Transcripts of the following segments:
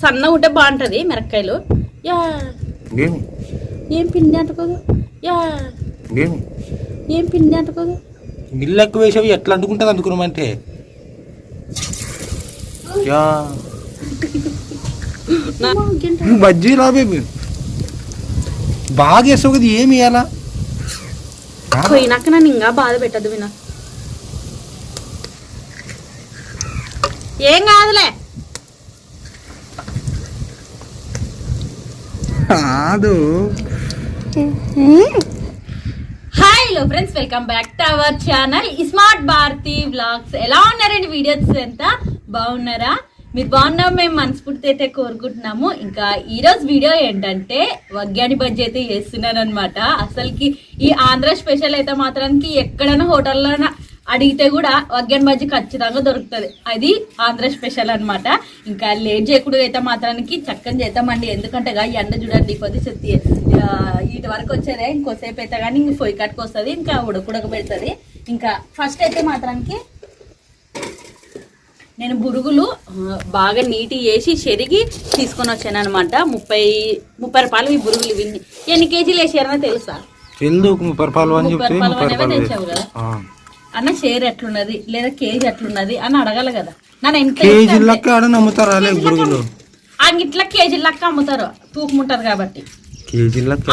సన్నగా ఉంటే బాగుంటది మిరపకాయలు. యా ఏం పిండి అంటుకోదు. యా ఏం పిండి అంటుకోదు. నీళ్ళు ఎక్కువ వేసేవి ఎట్లా అంటుకుంటుంది అనుకున్నామంటే బజ్జీ రాబేబీ బాగా వేసావు కదా, ఏమి వేయాలా పోయినాక నన్ను ఇంకా బాధ పెట్టద్దు వినా. ఏం కాదులే. కాదు. Hi hello friends, welcome back to our channel smart Bharathi vlogs. ఎలా ఉన్నారండి? వీడియోస్ ఎంత బాగున్నారా? మీరు బాగున్నాం మేము మనస్ఫూర్తి అయితే కోరుకుంటున్నాము. ఇంకా ఈరోజు వీడియో ఏంటంటే వగ్గాని బజ్జీ అయితే చేస్తున్నాను అనమాట. అసలుకి ఈ ఆంధ్ర స్పెషల్ అయితే మాత్రానికి ఎక్కడైనా హోటల్లో అడిగితే కూడా వగ్గాని బజ్జీ ఖచ్చితంగా దొరుకుతుంది. అది ఆంధ్ర స్పెషల్ అనమాట. ఇంకా లేట్ చేయకుండా అయితే మాత్రానికి చక్కని చేద్దామండి. ఎందుకంటే ఎండ చూడండి కొద్ది చెత్తి ఇటు వరకు వచ్చేదే. ఇంకోసేపు అయితే కానీ ఇంక పొయ్యి కట్టుకు వస్తుంది, ఇంకా ఉడక పెడుతుంది. ఇంకా ఫస్ట్ అయితే మాత్రానికి నేను బురుగులు బాగా నీటి వేసి చెరిగి తీసుకొని వచ్చాను అనమాట. 30 రూపాయలు ఈ బురుగులు. ఇవి ఎన్ని కేజీలు వేసారో తెలుసా? 30 రూపాయలు తెచ్చావు కదా అన్న. షేర్ ఎట్లున్నది లేదా కేజీ ఎట్లున్నది అని అడగాలి కదా. నన్ను ఎంత ఇట్లా కేజీ లెక్క అమ్ముతారు, తూకం ఉంటది కాబట్టి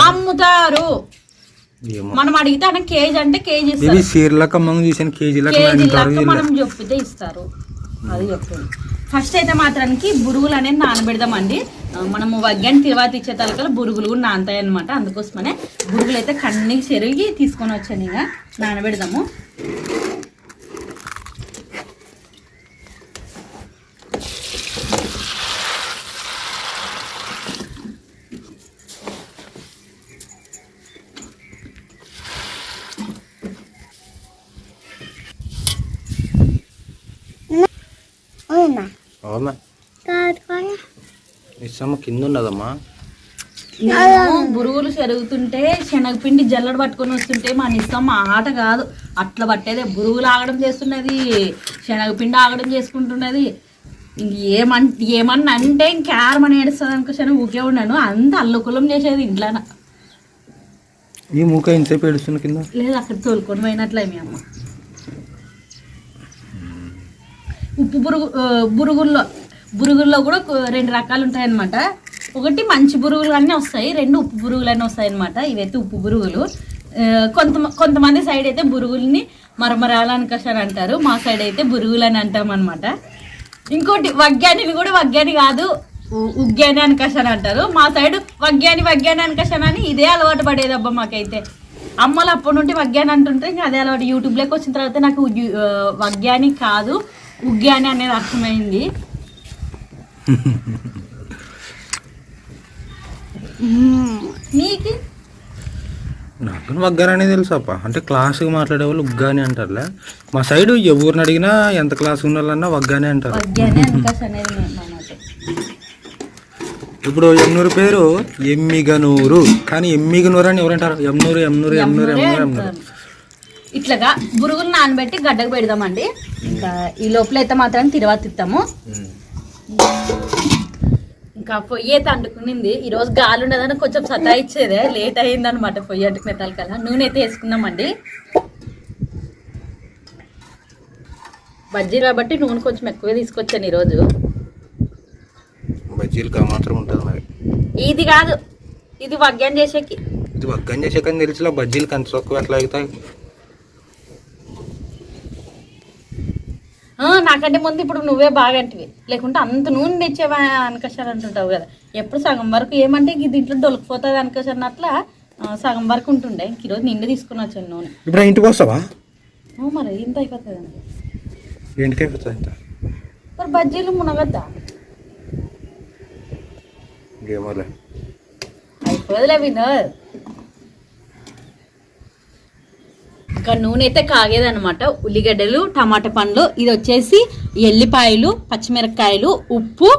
అమ్ముతారు. మనం అడిగితే అన్న కేజీ అంటే కేజీ మనం చెప్పితే ఇస్తారు. అది చెప్తుంది. ఫస్ట్ అయితే మాత్రానికి బురుగులు అనేది నానబెడదామండి. మనము వగ్గాని తర్వాత ఇచ్చే తలకలు బురుగులు కూడా నానతాయి అనమాట. అందుకోసమనే బురుగులు అయితే కన్నీ చెరిగి తీసుకొని వచ్చాను. ఇక నానబెడదాము. కింద ఉన్నదమ్మా. బురుగులు చెరుగుతుంటే శనగపిండి జల్లడ పట్టుకొని వస్తుంటే మా నిస్సం ఆట కాదు, అట్లా పట్టేదే. బురుగులు ఆగడం చేస్తున్నది, శనగపిండి ఆగడం చేసుకుంటున్నది. ఏమన్నా అంటే ఇంకేరమని ఏడుస్తుంది అనుకోసాను. ఊకే ఉన్నాను అంత అల్లుకులం చేసేది ఇంట్లో. ఈ మూక ఇంతసేపు ఏడుస్తున్న కింద లేదు, అక్కడ తోలుకొని పోయినట్లే మీ అమ్మ. ఉప్పు బురుగుల్లో కూడా 2 రకాలు ఉంటాయన్నమాట. ఒకటి మంచి బురుగులు అన్నీ వస్తాయి, 2 ఉప్పు బురుగులు అన్నీ వస్తాయి అనమాట. ఇవైతే ఉప్పు బురుగులు. కొంతమంది సైడ్ అయితే బురుగుల్ని మరమరాలనికసారి అంటారు, మా సైడ్ అయితే బురుగులు అని అంటాం అనమాట. ఇంకోటి వగ్గాని కూడా వగ్గాని కాదు, ఉగ్గాని అనకసారి అంటారు. మా సైడ్ వగ్గాని అనకసారి అని ఇదే అలవాటు పడేదబ్బా మాకైతే. అమ్మలు అప్పటి నుండి వగ్గాని అంటుంటే ఇంకా అదే అలవాటు. యూట్యూబ్లోకి వచ్చిన తర్వాత నాకు వగ్గాని కాదు ఉగ్గాని అనేది అర్థమైంది. నీకు నాకు వగ్గాని తెలుసప్ప. అంటే క్లాసుగా మాట్లాడే వాళ్ళు ఉగ్గాని అంటారులే. మా సైడ్ ఎవరిని అడిగినా ఎంత క్లాస్ ఉన్న వాళ్ళన్నా వగ్గాని అంటారు. ఇప్పుడు ఎమ్నూరు పేరు ఎమ్మిగనూరు, కానీ ఎమ్మిగనూరు అని ఎవరంటారు? ఎమ్నూరు. ఇట్లాగా బురుగులు నానబెట్టి గడ్డకు పెడదామండి. ఇంకా ఈ లోపల అయితే మాత్రం తిరువాత ఇస్తాము. ఇంకా పొయ్యి అయితే అంటుకునింది. ఈరోజు గాలి ఉండదని కొంచెం సతాయిచ్చేదే, లేట్ అయింది అనమాట. పొయ్యి అంటుకునే తలకల్లా నూనె అయితే వేసుకుందామండి. బజ్జీ కాబట్టి నూనె కొంచెం ఎక్కువే తీసుకొచ్చాను ఈరోజు. బజ్జీలు మాత్రం ఉంటుంది మరి. ఇది కాదు, ఇది వగ్గాని చేసేకి. ఇది వగ్గాని చేసేకని తెలిసిలా బజ్జీలు కంత తక్కువ ఎట్లా అవుతాయి. నాకంటే ముందు ఇప్పుడు నువ్వే బాగా అంటివి, లేకుంటే అంత నూనె తెచ్చేవా అనకసారి అంటుంటావు కదా. ఎప్పుడు సగం వరకు ఏమంటే దీంట్లో దొరికిపోతుంది అనకసారి అట్లా సగం వరకు ఉంటుండే. ఈరోజు నిండు తీసుకుని వచ్చాను నూనె. ఇప్పుడు ఇంటికి వస్తావా? మరి ఇంత అయిపోతుంది అండి. ఇంటికి అయిపోతుంది మరి బజ్జీలు మునగద్దా? అయిపోదులే వినోద్. ఇంకా నూనె అయితే కాగేదనమాట. ఉల్లిగడ్డలు, టమాటా పండ్లు, ఇది వచ్చేసి ఎల్లిపాయలు, పచ్చిమిరపకాయలు, ఉప్పు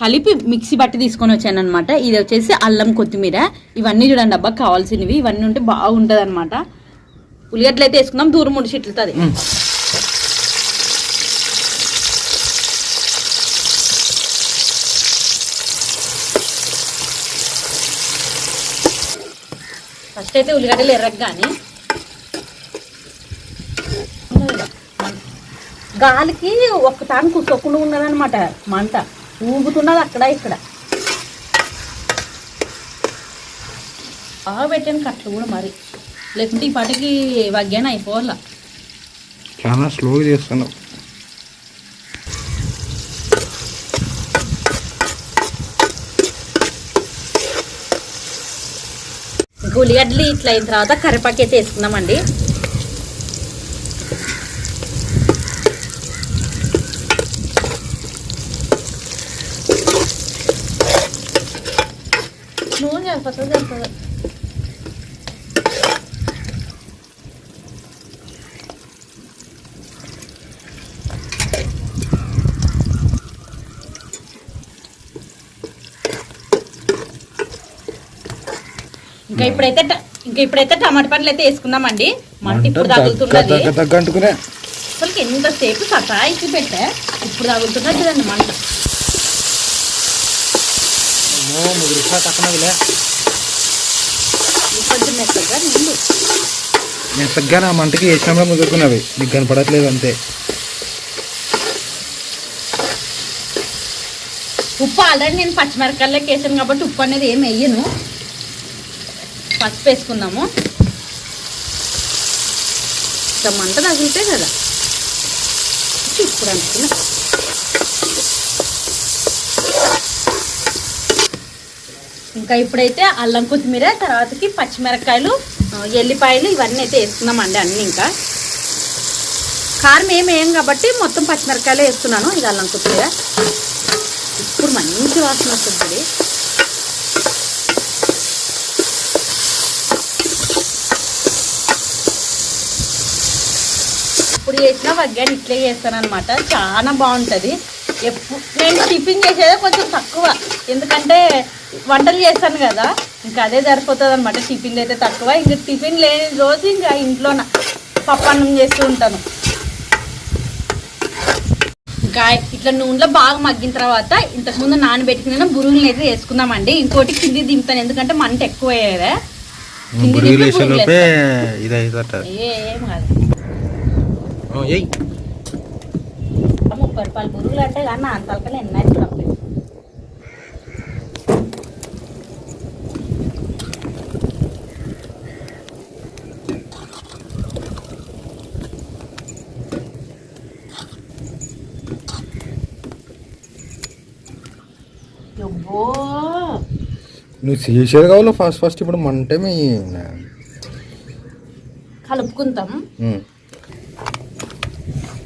కలిపి మిక్సీ బట్టి తీసుకొని వచ్చాను అనమాట. ఇది వచ్చేసి అల్లం, కొత్తిమీర. ఇవన్నీ చూడండి అబ్బా కావాల్సినవి. ఇవన్నీ ఉంటే బాగుంటుంది అనమాట. ఉల్లిగడ్డలు అయితే వేసుకుందాం, దూరం ముడిచి ఇట్లుతుంది. ఫస్ట్ అయితే ఉల్లిగడ్డలు ఎర్రగానే గాలికి ఒక్క తాను కూర్చోకుండా ఉన్నదనమాట, మంట ఊగుతున్నది అక్కడ ఇక్కడ. బాగా పెట్టాను కట్లు కూడా మరి, లేకుంటే ఈ పాటికి వగ్గానే అయిపోవాల. చాలా స్లోగా చేస్తున్నావు. ఇంకా ఉల్లిగడ్డలు ఇట్లా అయిన తర్వాత కరివేపాకు అయితే వేసుకుందామండి. నూనె సరిపోతుంది. ఇంకా ఇప్పుడైతే టమాటా పండ్లు అయితే వేసుకుందామండి. మంట ఇప్పుడు తగులుతున్నది, అసలు ఎంతసేపు సతాయికి పెట్టా, ఇప్పుడు తగులుతున్నది చూడండి మంట. కొంచెం మెత్తగా నా మంటకి వేసినప్పుడు ముదురుకున్నవి, నీకు కనపడట్లేదు అంతే. ఉప్పు ఆల్రెడీ నేను పచ్చిమిరపకాయలకి వేసాను కాబట్టి ఉప్పు అనేది ఏం వేయను. పసుపు వేసుకుందాము. ఇంకా మంట తగిలితే కదా ఇప్పుడు అనుకున్నా. ఇంకా ఇప్పుడైతే అల్లం కొత్తిమీర, తర్వాతకి పచ్చిమిరపకాయలు, ఎల్లిపాయలు ఇవన్నీ అయితే వేసుకుందామండి. అన్నీ ఇంకా కారం ఏం కాబట్టి మొత్తం పచ్చిమిరపకాయలు వేస్తున్నాను. ఇది అల్లం కొత్తిమీర. ఇప్పుడు మంచి వాసన వస్తుంది. ఇప్పుడు చేసిన వగ్గాని ఇట్లే చేస్తాను అనమాట, చాలా బాగుంటుంది. నేను టిఫిన్ చేసేదే కొంచెం తక్కువ, ఎందుకంటే వంటలు చేస్తాను కదా, ఇంకా అదే సరిపోతుంది అనమాట. టిఫిన్లు అయితే తక్కువ, ఇంకా టిఫిన్ లేని రోజు ఇంకా ఇంట్లోన పప్పన్నం చేస్తూ ఉంటాను. ఇంకా ఇట్లా నూనెలో బాగా మగ్గిన తర్వాత ఇంతకుముందు నానబెట్టుకున్న బురుగులను అయితే వేసుకుందామండి. ఇంకోటి కింది దింపుతాను, ఎందుకంటే మంట ఎక్కువ అయ్యేదే. ఏం కాదు, 30 రూపాయలు బురుగులు అంటే కానీ అంతలకనే ఎన్నైతే తప్పలేదు. నువ్వు చేసేది కావాలి ఫస్ట్ ఇప్పుడు మంటే కలుపుకుంటాం.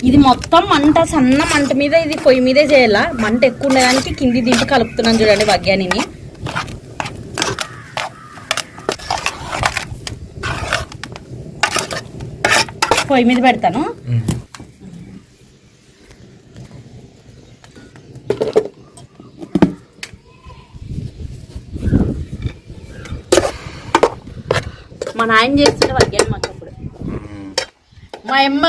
ఇది మొత్తం మంట సన్న మంట మీద, ఇది పొయ్యి మీదే చేయాల. మంట ఎక్కువ ఉండడానికి కింది దింపి కలుపుతున్నాను చూడండి వగ్గానిని. పొయ్యి మీద పెడతాను. మా నాయన చేస్తుండే వగ్గాని మాకు అప్పుడు. మా అమ్మ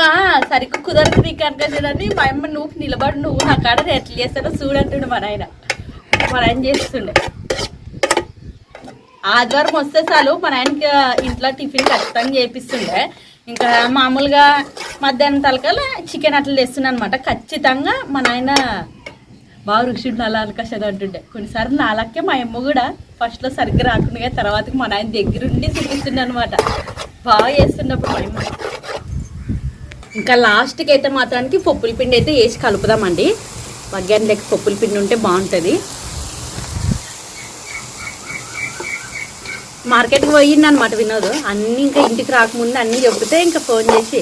సరిగ్గా కుదరదు కనుక చూడండి, మా అమ్మ నువ్వు నిలబడి నువ్వు నా కాడ ఎట్లా చేస్తానో చూడంటుండే మా నాయన చేస్తుండే. ఆదివారం వస్తే చాలు మా నాయనకి ఇంట్లో టిఫిన్ ఖచ్చితంగా చేపిస్తుండే. ఇంకా మామూలుగా మధ్యాహ్నం తలకాల చికెన్ అట్లా చేస్తుండే అనమాట. ఖచ్చితంగా మా నాయన బాగా రుచి ఉండాలి అనుకసది అంటుండే. కొన్నిసార్లు నాలకే మా అమ్మ కూడా ఫస్ట్లో సరిగ్గా రాకుండా తర్వాతకి మా నాయన దగ్గరుండి చూపిస్తుండే అనమాట. బాగా చేస్తున్నప్పుడు మా అమ్మ. ఇంకా లాస్ట్కి అయితే మాత్రానికి పప్పుల పిండి అయితే వేసి కలుపుదామండి. వగ్గాని లెక్క పప్పుల పిండి ఉంటే బాగుంటుంది. మార్కెట్కి పోయింది అనమాట వినోద్. అన్నీ ఇంకా ఇంటికి రాకముందు అన్నీ చెప్తే ఇంకా ఫోన్ చేసి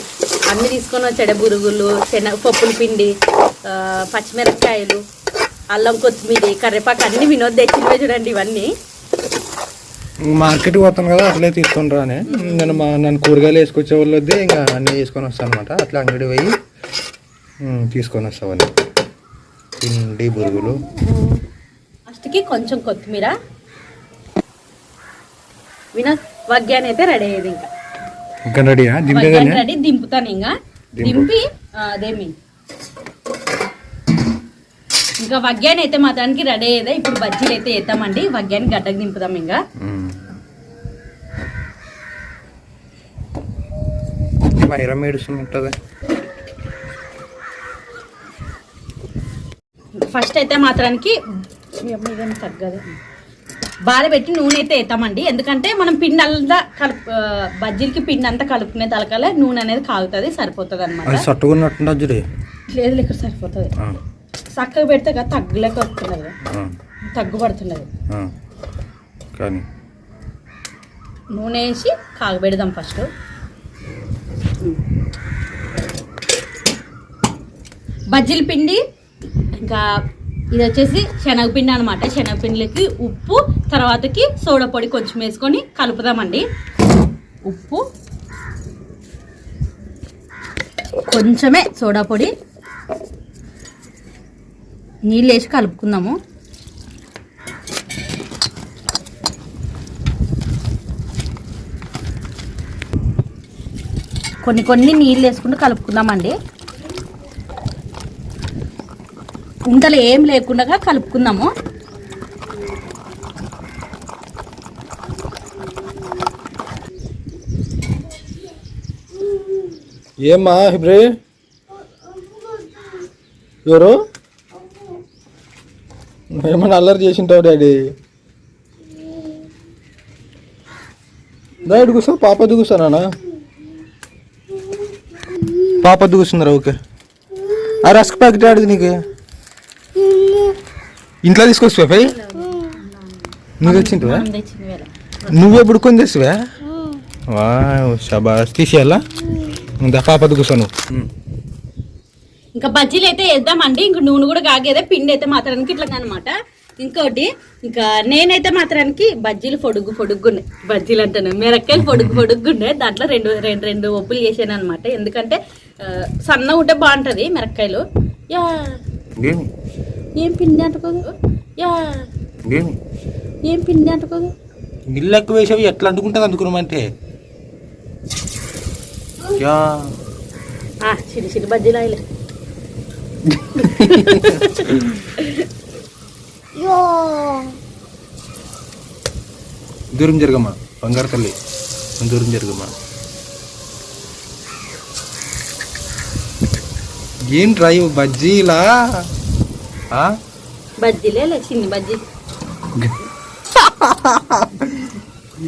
అన్నీ తీసుకొని వచ్చాడు. బురుగులు, పప్పుల పిండి, పచ్చిమిరపకాయలు, అల్లం కొత్తిమీర, కరివేపాకు అన్నీ వినోద్ తెచ్చిపోయి చూడండి. ఇవన్నీ మార్కెట్కి పోతాను కదా, అట్లే తీసుకొని రానే. నన్ను కూరగాయలు వేసుకొచ్చే వాళ్ళు వద్దే ఇంకా అన్నీ వేసుకొని వస్తాను అనమాట. అట్లా అంగడి పోయి తీసుకొని వస్తామని పిండి, బురుగులు. ఫస్ట్కి కొంచెం కొత్తిమీర. వినోద్ వగ్గాని అయితే రెడీ అయ్యేది. ఇంకా రెడీ దింపుతాను. ఇంకా దింపి అదేమి ఇంకా వగ్గాని అయితే మాత్రానికి రెడీ అయ్యేదే. ఇప్పుడు బజ్జీలు అయితే వేద్దామండి. వగ్గాని గడ్డకు దింపుదాం. ఇంకా మైరా మేడుస్తుంటుంది. ఫస్ట్ అయితే మాత్రానికి తగ్గదు బాధ పెట్టి నూనె అయితే వేస్తామండి. ఎందుకంటే మనం పిండి అంతా బజ్జీలకి పిండి అంతా కలుపుకునే తలకాలే నూనె అనేది కాగుతుంది, సరిపోతుంది అనమాట. సట్టుకున్నట్టు లేదు ఇక్కడ సరిపోతుంది. చక్కగా పెడితే కదా తగ్గులేక వస్తున్నది, తగ్గు పడుతున్నది. కానీ నూనె వేసి కాగబెడదాం ఫస్ట్. బజ్జీల పిండి ఇంకా ఇది వచ్చేసి శనగపిండి అనమాట. శనగపిండిలకి ఉప్పు, తర్వాతకి సోడా పొడి కొంచెం వేసుకొని కలుపుదామండి. ఉప్పు కొంచెమే, సోడా పొడి, నీళ్ళు వేసి కలుపుకుందాము. కొన్ని నీళ్ళు వేసుకుంటూ కలుపుకుందామండి. ఉండలు ఏం లేకుండా కలుపుకుందాము. ఏమ్మా హిబ్రే ఎవరు ఏమన్నా అల్లరి చేసింటావు డాడీ? డాడీ కూర్చో, పాప కూర్చోనా? పాప కూర్చున్నారా? ఓకే. ఆ రస్క్ ప్యాకెట్ ఆడిది నీకు ఇంట్లో తీసుకొస్తావా? పై నువ్వు తెచ్చింటివా? నువ్వెప్పుడు కొని తెస్తావా? వా షబాష్, తీసేయాలా? పాప కూర్చోను. ఇంకా బజ్జీలు అయితే వేద్దామండి. ఇంక నూనె కూడా కాగేదే, పిండి అయితే మాత్రానికి ఇట్లా అనమాట. ఇంకోటి ఇంకా నేనైతే మాత్రానికి బజ్జీలు పొడుగ్గున్నాయి. బజ్జీలు అంటాను, మిరక్కాయలు పొడుగ్గున్నాయి. దాంట్లో రెండు ఒప్పులు చేసాను అనమాట. ఎందుకంటే సన్నగా ఉంటే బాగుంటుంది మిరక్కాయలు. యా ఏం పిండి అంటుకోదు, యా ఏం పిండి అంటుకోదు. నీళ్ళు ఎక్కువ వేసేవి ఎట్లా అంటుకుంటుంది అనుకున్నామంటే చిన్న బజ్జీలు ఆయిలే. దూరం జరగమ్మా బంగారు తల్లి, దూరం జరగమ్మా. ఏం ట్రై బజ్జీలా? బజ్జీలే చిన్ని బజ్జీ.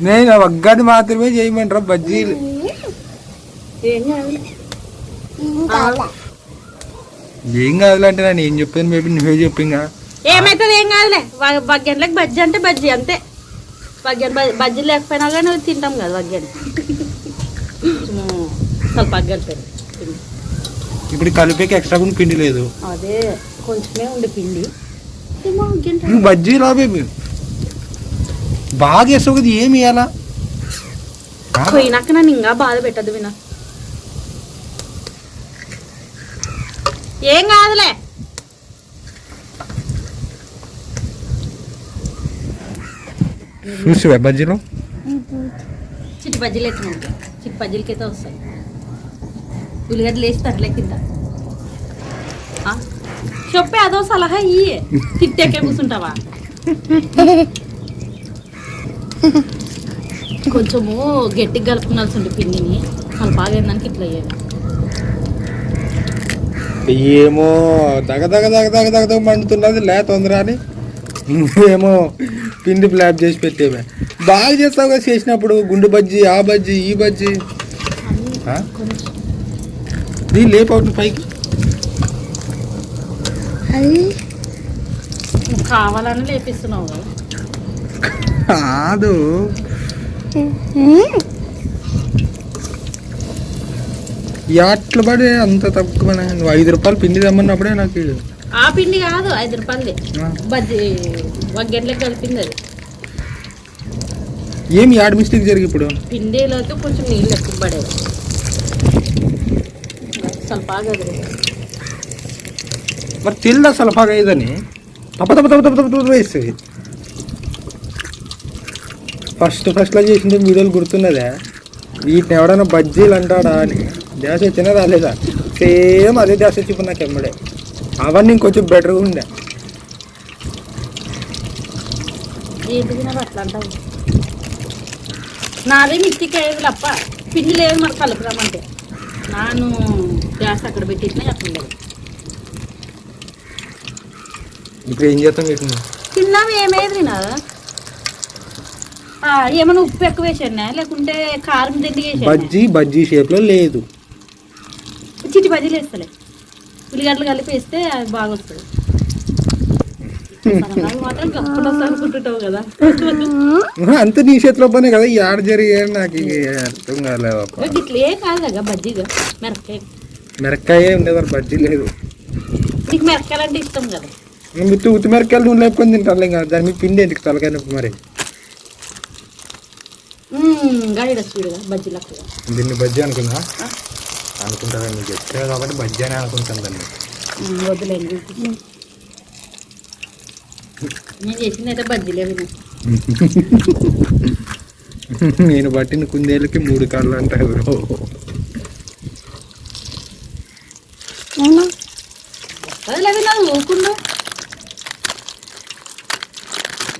నేను ఒక్కటి మాత్రమే చేయమంటారా బజ్జీలు? ఏం కాదులే అంటే నేను ఏం చెప్పాను, మేబీ నువ్వే చెప్పింగా. ఏమైతుంది? ఏం కాదులే. బగ్గెన్లకు బజ్జీ అంటే బజ్జీ అంతే. బజ్జీ లేకపోయినా కానీ తింటాం కదా బగ్గెన్. ಸ್ವಲ್ಪ అగ్గలిపోయింది. ఇప్పుడు కలిపేకి ఎక్స్ట్రా కూడా పిండి లేదు. అదే కొంచెమే ఉండే పిండి. బజ్జీ రా బేబీ బాగా వేస్తావు కదా, ఏమి వేయాలా? పోయినాక నన్ను ఇంకా బాధ పెట్టద్దు వినా. ఏం కాదులే. చూసివా బజ్జీలో? చిట్టి బజ్జీలు అయితే చిట్టి బజ్జీలకైతే వస్తాయి. ఉల్లిగడ్డలు వేసి అట్లే కింద చెప్పే అదో సలహా ఇయ్యి. తిట్టాకే కూర్చుంటావా? కొంచెము గట్టిగా కలుపుకున్నాల్సి ఉండే పిండిని. అలా బాగా అయిందానికి ఇట్లా అయ్యేది. ఏమో దగ దగ దగ దగ దగ దగ మండుతున్నది లే తొందర అని నువ్వేమో పిండి ఫ్లాప్ చేసి పెట్టేవే. బాగా చేస్తావు కదా చేసినప్పుడు, గుండు బజ్జీ, ఆ బజ్జీ, ఈ బజ్జీ. దీన్ని లేపవుతుంది పైకి. కావాలని లేపిస్తున్నావు కదా? కాదు, అట్లా పడి అంత తక్కువ. నువ్వు 5 రూపాయలు పిండి తెమ్మన్నప్పుడే నాకు. ఆ పిండి కాదు, 5 రూపాయలది బజ్జీ వగ్గెట్లకి కలిపింది అది. ఏమి యాడ్ మిస్టేక్ జరిగి ఇప్పుడు పిండిలోకి కొంచెం నీళ్ళు ఎక్కువ పడేది. ಸ್ವಲ್ಪ ಆಗದ್ರಿ మరి తెల్దా ಸ್ವಲ್ಪ ಆಗೈదని తప్ప తప్ప తప్ప తప్ప తప్ప వేస్తుంది. ఫస్ట్లో చేసిన వీడియోలు గుర్తున్నదా? వీటిని ఎవడైనా బజ్జీలు అంటాడా అని ధ్యాస వచ్చినా రాలేదా? సేమ్ అదే ధ్యాస వచ్చి ఇప్పుడు నాకు ఎమ్మడే. అవన్నీ ఇంకొంచెం బెటర్గా ఉండే. అట్లా అంటావు. నాదే మిక్సీకి అయ్యేది తప్ప పిండి లేదు మరి కలుపుదామంటే. నాను గ్యాస్ అక్కడ పెట్టినా అట్లా లేదు. ఇప్పుడు ఏం చేస్తాం వీటిని? తిన్నాము ఏమేది తినాదా? ఏమైనా ఉప్పు ఎక్కువ వేసానా లేకుంటే కారం తిండి బజ్జీ షేప్ లో లేదు. చిట్టి బజ్జీలు వేస్తలే, ఉల్లిగడ్డలు కలిపి వేస్తే అది బాగా వస్తుంది. మాత్రం కప్పుడు వస్తా అనుకుంటుంటావు కదా. అంత నీ చేతిలో పనే కదా ఈ ఆడ జరిగే నాకు అర్థం కాలేదు. ఇట్లే కాదుగా బజ్జీగా మిరక్కాయ ఉండేవారు, బజ్జీ లేదు. నీకు మిరక్కాయలు అంటే ఇష్టం కదా. ఉత్తి మిరక్కాయలు నూనె లేపుకొని తింటాను ఇంకా. దాని మీద పిండి ఎందుకు తలకాయ నొప్పి మరి. బజ్జీలు దీన్ని బజ్జీ అనుకుందా? అనుకుంటా నీకు చెప్తావు కాబట్టి బజ్జీ అని అనుకుంటాను దాన్ని. వద్దులేండి, నేను చేసింది అయితే బజ్జీలే. నేను పట్టిన కుందేళ్ళకి 3 కాళ్ళు అంటారు. ఊకుండా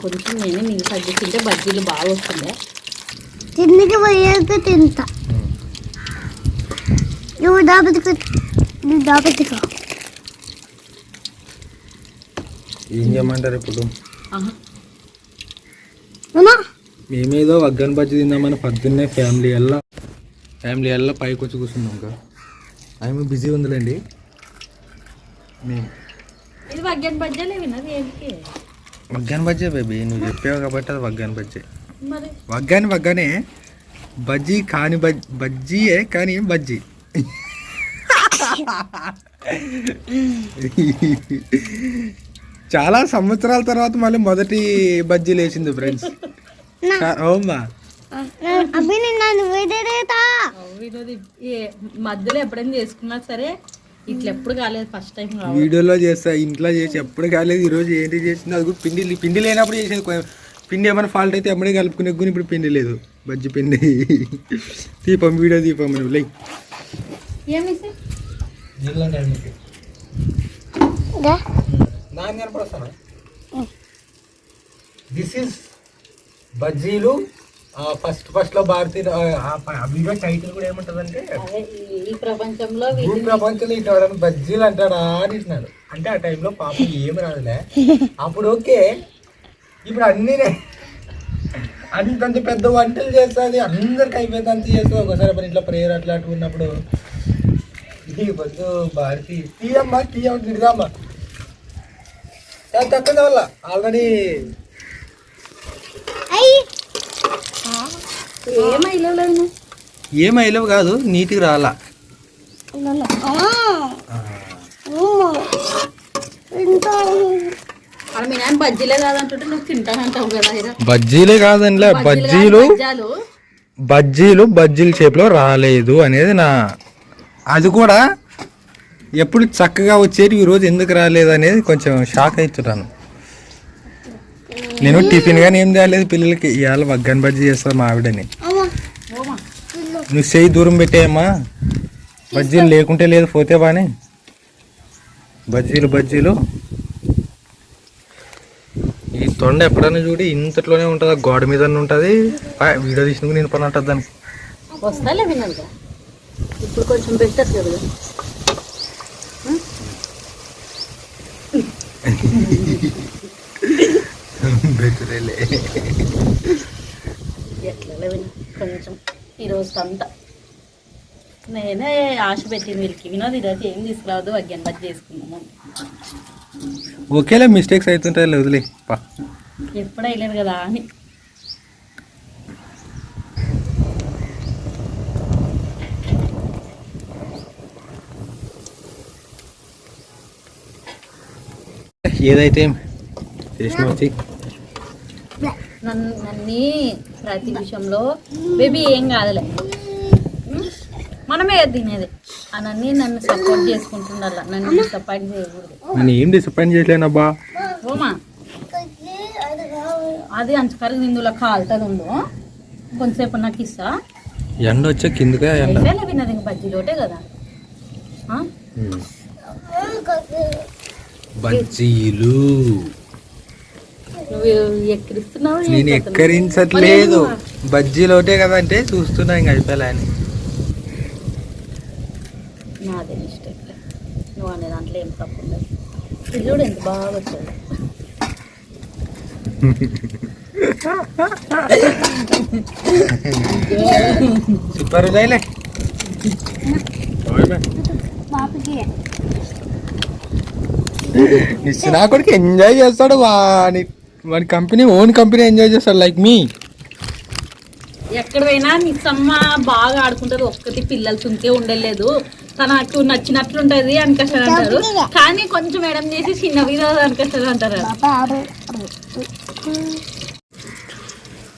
కొంచెం నేను నీకు తగ్గిస్తుంటే బజ్జీలు బాగా వస్తుండే. తిండికి పోయాక తింటా. నువ్వు దాపతికో. ఏం చేయమంటారు ఇప్పుడు? అమ్మా మేమేదో వగ్గన్ బజ్జీ తిందామని పొద్దున్నే ఫ్యామిలీ ఎల్లా పైకి వచ్చి కూర్చున్నాం. ఇంకా ఆమె బిజీ ఉందిలేండి. మేము ఇది వగ్గన్ బజ్జీలే విన్నది. ఏంటి వగ్గన్ బజ్జీ బేబీ, నువ్వు చెప్పావు కాబట్టి అది వగ్గన్ బజ్జీ. మరి వగ్గానే బజ్జీ కాని బజ్జీయే కానీ బజ్జీ. చాలా సంవత్సరాల తర్వాత మళ్ళీ మొదటి బజ్జీలు వేసింది ఫ్రెండ్స్. అవునా? మధ్యలో ఎప్పుడైనా చేసుకున్నా సరే ఇట్లా ఎప్పుడు కాలేదు, ఫస్ట్ టైం. వీడియోలో చేస్తా, ఇంట్లో చేసి ఎప్పుడు కాలేదు. ఈరోజు ఏంటి చేసింది? అది కూడా పిండి లేనప్పుడు చేసేది. పిండి ఏమైనా ఫాల్ట్ అయితే అమ్మడే కలుపుకునే గుని. ఇప్పుడు పిండి లేదు, బజ్జీ పిండి. దీపం వీడియో దీపం నువ్వు లై. దిస్ ఈస్ బజ్జీలు. ఫస్ట్ లో భారతీయ వీడియో టైటిల్ కూడా ఏమంటదంటే ఈ ప్రపంచంలో ఇట్లా బజ్జీలు అంటాడా అని ఇచ్చినాడు. అంటే ఆ టైంలో పాపం ఏమి రాదులే. అప్పుడు ఓకే, ఇప్పుడు అన్నీనే అంతంత పెద్ద వంటలు చేస్తుంది, అందరికి అయిపోయింది అంత చేస్తుంది. ఒకసారి మన ఇంట్లో ప్రేయర్ అట్లాంటివి ఉన్నప్పుడు ఈ బొద్దు భారతి తీయమ్మా తిడదామా తక్కువ వల్ల ఆల్రెడీ ఏమైలేవు కాదు, నీటికి రాలా. బజ్జీలే కాదంటుంటే నువ్వు తింటానంటావు కదా. బజ్జీలే కాదండి, బజ్జీల షేప్లో రాలేదు అనేది నా. అది కూడా ఎప్పుడు చక్కగా వచ్చేది, ఈరోజు ఎందుకు రాలేదు అనేది కొంచెం షాక్ అవుతున్నాను. నేను టిఫిన్ కానీ ఏం తేలేదు పిల్లలకి. ఇవాళ వగ్గన్ బజ్జీ చేస్తాను మా ఆవిడని. నువ్వు చెయ్యి దూరం పెట్టేయమ్మా, బజ్జీలు లేకుంటే లేదు, పోతే బానే. బజ్జీలు ఈ తొండ ఎప్పుడైనా చూడి ఇంతట్లోనే ఉంటుంది, గోడ మీద ఉంటుంది. వీడియో తీసినందుకు నేను పని ఉంటుంది దానికి. వస్తాలే విన్నాను, ఇప్పుడు కొంచెం బెటర్ కదా. బెటరేలే ఎట్లా కొంచెం ఈరోజు అంతా నేనే ఆశ పెట్టింది వీళ్ళకి. వినోద్ ఈరోజు ఏం తీసుకురావద్దు, వగ్గన్ బజ్జీ చేసుకున్నాము. ఓకేలే, మిస్టేక్స్ అవుతుంటాయి, వదిలే పా. ఎప్పుడు అయ్యలేదు కదా అని. ఏదైతే చేసిన వచ్చి నన్ను ప్రతి విషయంలో బేబీ ఏం కాదులే, మనమే తినేది అని నన్ను సపోర్ట్ చేసుకుంటుండాల. నన్ను డిసప్పాయింట్ చేయకూడదు. నేను ఏం డిసప్పాయింట్ చేయలేనబ్బా. ఓమా అది అంచకరకు ఇందులో కాలుతుంది ఉందో, కొంతసేపు నాకు ఇస్తా. ఎండ వచ్చా కిందగా విన్నది ఇంక బజ్జీలోటే కదా. బజ్జీలు నువ్వు ఎక్కిరిస్తున్నావు. నేను ఎక్కరించట్లేదు, బజ్జీలోటే కదా అంటే చూస్తున్నా ఇంక అయిపోయా అని. నాదే మిస్టేక్. నువ్వు అనే దాంట్లో ఏం తప్పు ఉండదు. ఇది కూడా ఎంత బాగా వచ్చాడు. సూపర్ చేయలే నా కొడుకు ఎంజాయ్ చేస్తాడు. వాడి కంపెనీ ఓన్ కంపెనీ ఎంజాయ్ చేస్తాడు లైక్ మీ. ఎక్కడ పోయినా నిస్సమ్మ బాగా ఆడుకుంటది. ఒక్కటి పిల్లలు తుంకే ఉండలేదు. తనకు నచ్చినట్లుంటది అనిపిస్తుంది అంటారు. కానీ కొంచెం మేడం చేసి చిన్న వీధి అనిపిస్తుంది అంటారు.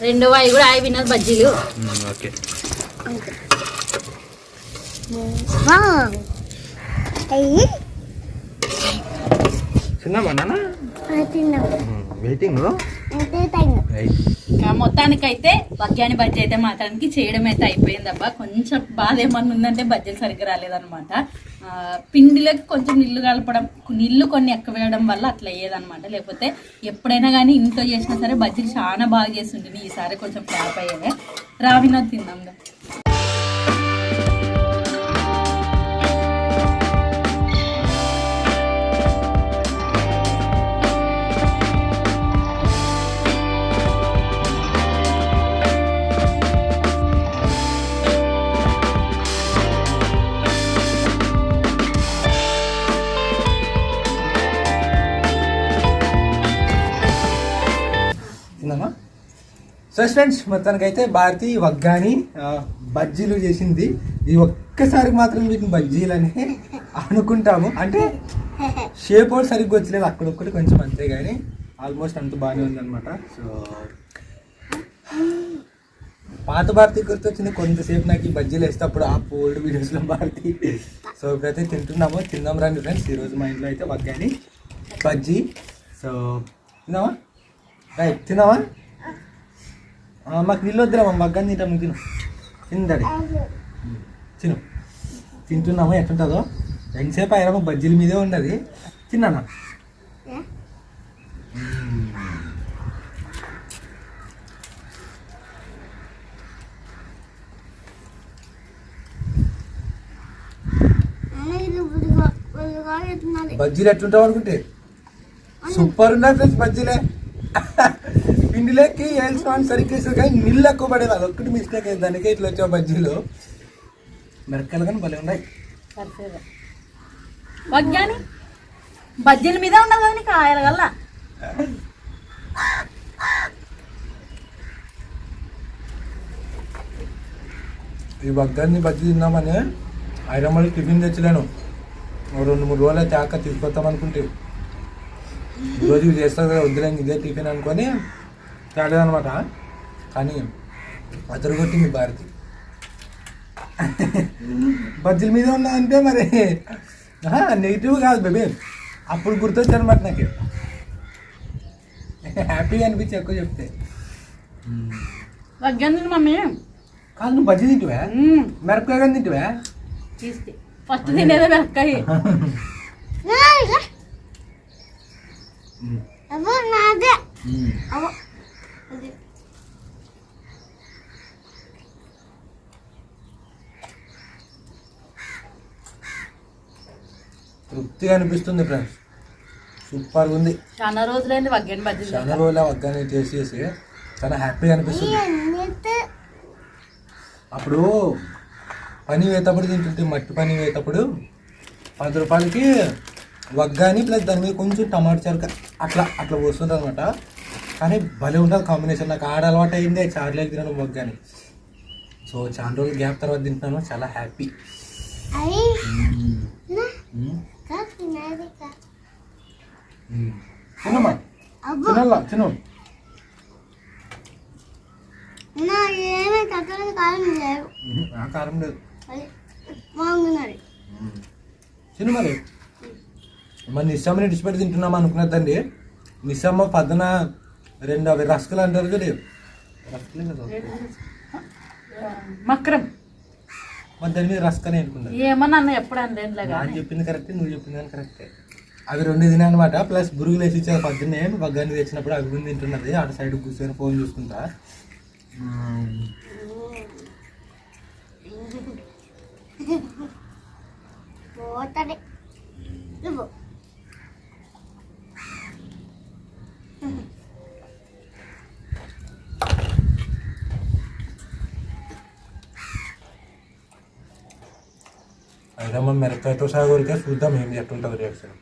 రెండో వాయి కూడా అవి వినదు బజ్జీలు. ఓకే చిన్నమా వెయిటింగ్. మొత్తానికైతే బజ్జాని బజ్జీ అయితే మాత్రానికి చేయడం అయితే అయిపోయింది అబ్బా. కొంచెం బాధ ఏమన్నా ఉందంటే బజ్జీలు సరిగ్గా రాలేదనమాట. పిండిలోకి కొంచెం నీళ్లు కలపడం, నీళ్లు కొన్ని ఎక్కువ వేయడం వల్ల అట్లా అయ్యేదనమాట. లేకపోతే ఎప్పుడైనా కానీ ఇంట్లో చేసినా సరే బజ్జీలు చాలా బాగా చేస్తుంటుంది. ఈసారి కొంచెం ఫ్లాప్ అయ్యేదే. రావినో తిందాం. సో ఫ్రెండ్స్ మొత్తానికైతే భారతి వగ్గాని బజ్జీలు చేసింది. ఈ ఒక్కసారి మాత్రం వీటిని బజ్జీలు అని అనుకుంటాము. అంటే షేప్ కూడా సరిగ్గా వచ్చలేదు, అక్కడొక్కటి కొంచెం అంతే, కానీ ఆల్మోస్ట్ అంత బాగానే ఉందన్నమాట. సో పాత భారతి గుర్తొచ్చింది కొంతసేపు నాకు ఈ బజ్జీలు వేసేటప్పుడు ఆ ఓల్డ్ వీడియోస్లో భారతి. సో ఇప్పుడైతే తింటున్నాము. తిందాం రండి ఫ్రెండ్స్. ఈరోజు మా ఇంట్లో అయితే వగ్గాని బజ్జీ. సో తిందామా? రైట్ తిందామా? మాకు నీళ్ళు వద్దురా, మా మగ్గాన్ని తింటాము. తిను తిందాడి తిను. తింటున్నాము. ఎట్లుంటుందో ఎంతసేపు అయినా బజ్జీల మీదే ఉండదు. తిన్నానా? బజ్జీలు ఎట్లుంటావు అనుకుంటే సూపర్ ఉన్నాయి ఫ్రెండ్స్ బజ్జీలే. పిండిలోకి వేసుకోవాలి సరిగ్గా వేసారు కానీ నీళ్ళు ఎక్కువ పడేది, అదొక్కటి మిస్టేక్ అయింది. దానికే ఇట్లా వచ్చావు బజ్జీలు. మిరకాయలు కానీ భలే ఉన్నాయి. వగ్గాని బజ్జీల మీద ఉండదు కదా నీకు ఆయన వల్ల. ఈ వగ్గాన్ని బజ్జీ తిందామని ఐరమ్మలు టిఫిన్ తెచ్చలేను. 2-3 రోజులు అయితే ఆక తీసుకొస్తాం అనుకుంటే ఈరోజు ఇది చేస్తారు కదా, వద్దులేండి ఇదే టిఫిన్ అనుకొని తేలేదనమాట. కానీ అతను కొట్టింది భారతి. బజ్జీల మీద ఉన్నదంటే మరి నెగిటివ్ కాదు బేబీ, అప్పుడు గుర్తొచ్చాను అనమాట నాకు. హ్యాపీగా అనిపించి ఎక్కువ చెప్తే. వగ్గాని మమ్మీ కాదు నువ్వు బజ్జీ తింటువా? మిరపకాయ కానీ తింటువా? ఫస్ట్ తినేదే మిరపకాయ. తృప్తిగా అనిపిస్తుంది ఫ్రెండ్స్. సూపర్గా ఉంది. చాలా రోజులైంది వగ్గాని బజ్జీ. చాలా రోజులు వగ్గాని టేస్ట్ చేసి చాలా హ్యాపీగా అనిపిస్తుంది. అప్పుడు పని వేసేటప్పుడు తింటుంటే, మట్టి పని వేసేటప్పుడు 10 రూపాయలకి వగ్గాని ప్లస్ దాని మీద కొంచెం టమాటా చెరక అట్లా అట్లా పోస్తుంటారు అనమాట. కానీ భలే ఉంటుంది కాంబినేషన్. నాకు ఆడ అలవాటు అయింది చార్లేకి తినడం వగ్గాని. సో చాలా రోజులు గ్యాప్ తర్వాత తింటున్నాను, చాలా హ్యాపీ. తినమ్మా తినాలా తిను. కారం లేదు తిను. మరి నిస్సమ్మని ఇడిచిపెట్టి తింటున్నామా అనుకున్నదండి. నిస్సమ్మ పద్దన 2 అవి రస్కులు అంటారు కదా, రస్కులే కదా మక్రం. మరి దాని మీద రస్కనే అనుకున్నాను. ఏమన్నా అన్న ఎప్పుడు అందేంట్లే అని చెప్పింది కరెక్టే, నువ్వు చెప్పింది కానీ కరెక్టే. అవి 2 తినే అనమాట. ప్లస్ బురుగులు వేసి ఇచ్చారు పొద్దున్నే. వగ్గాన్ని తెచ్చినప్పుడు అవి ముందు తింటున్నది. అటు సైడ్ కూర్చొని ఫోన్ చూసుకుంటా. పోతుంది నువ్వు అయితే మనం మిరపకాయతో సాగురికే చూద్దాం ఏం ఎట్టుంటుంది రియాక్షన్.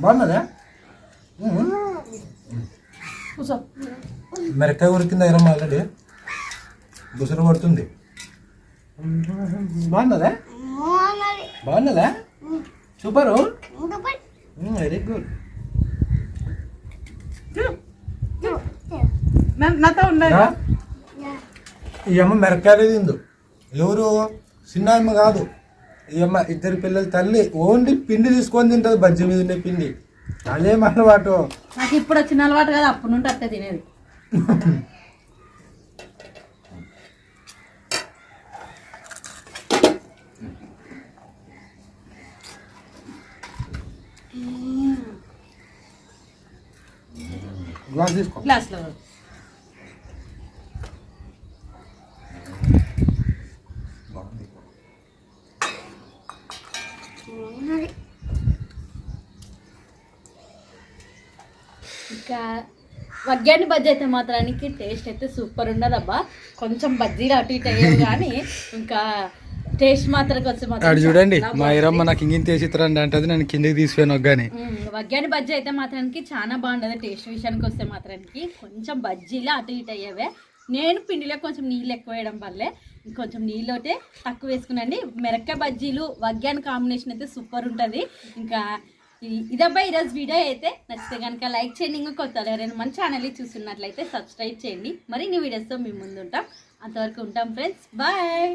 బాగున్నదా? కూర్చో. మిరపకాయ ఉరికింది అయినా ఆల్రెడీ బుసరు పడుతుంది. బాగున్నదా? బాగున్నదా? Super, very good. నాతో ఉండాలి. ఈ అమ్మ మిరపకాయలు తిందు. ఎవరు? చిన్న అమ్మ కాదు, ఈ అమ్మ ఇద్దరు పిల్లల తల్లి. ఓన్లీ పిండి తీసుకొని తింటుంది, బజ్జి మీద ఉండే పిండి. అదేం అలవాటు. నాకు ఇప్పుడు వచ్చిన అలవాటు కదా, అప్పుడు నుండి అట్టే తినేది. గ్లాస్ తీసుకో. గ్లాస్లో ఇంకా వగ్గాని బజ్జీ అయితే మాత్రానికి టేస్ట్ అయితే సూపర్ ఉండదబ్బా. కొంచెం బజ్జీలు అటు ఇటు అయ్యావు కానీ ఇంకా టేస్ట్ మాత్రం వచ్చి అటు చూడండి, మా ఇరమ్మ నాకు ఇంగిని తీసిరండి అంటది, నేను కిందకి తీసిపోయాను వగ్గాని. వగ్గాని బజ్జీ అయితే మాత్రానికి చాలా బాగుండదు. టేస్ట్ విషయానికి వస్తే మాత్రానికి కొంచెం బజ్జీలు అటు ఇటు అయ్యేవే. నేను పిండిలో కొంచెం నీళ్ళు ఎక్కువ వేయడం వల్లే కొంచెం నీళ్ళోటే తక్కువ వేసుకున్నాండి. మిరపకాయ బజ్జీలు వగ్గాని కాంబినేషన్ అయితే సూపర్ ఉంటుంది. ఇంకా ఇదబ్బా ఈరోజు వీడియో అయితే నచ్చితే కనుక లైక్ చేయండి. ఇంకా కొత్త ఎవరైనా మన ఛానల్ని చూస్తున్నట్లయితే సబ్స్క్రైబ్ చేయండి. మరిన్ని వీడియోస్తో మేము ముందు ఉంటాం. అంతవరకు ఉంటాం ఫ్రెండ్స్, బాయ్.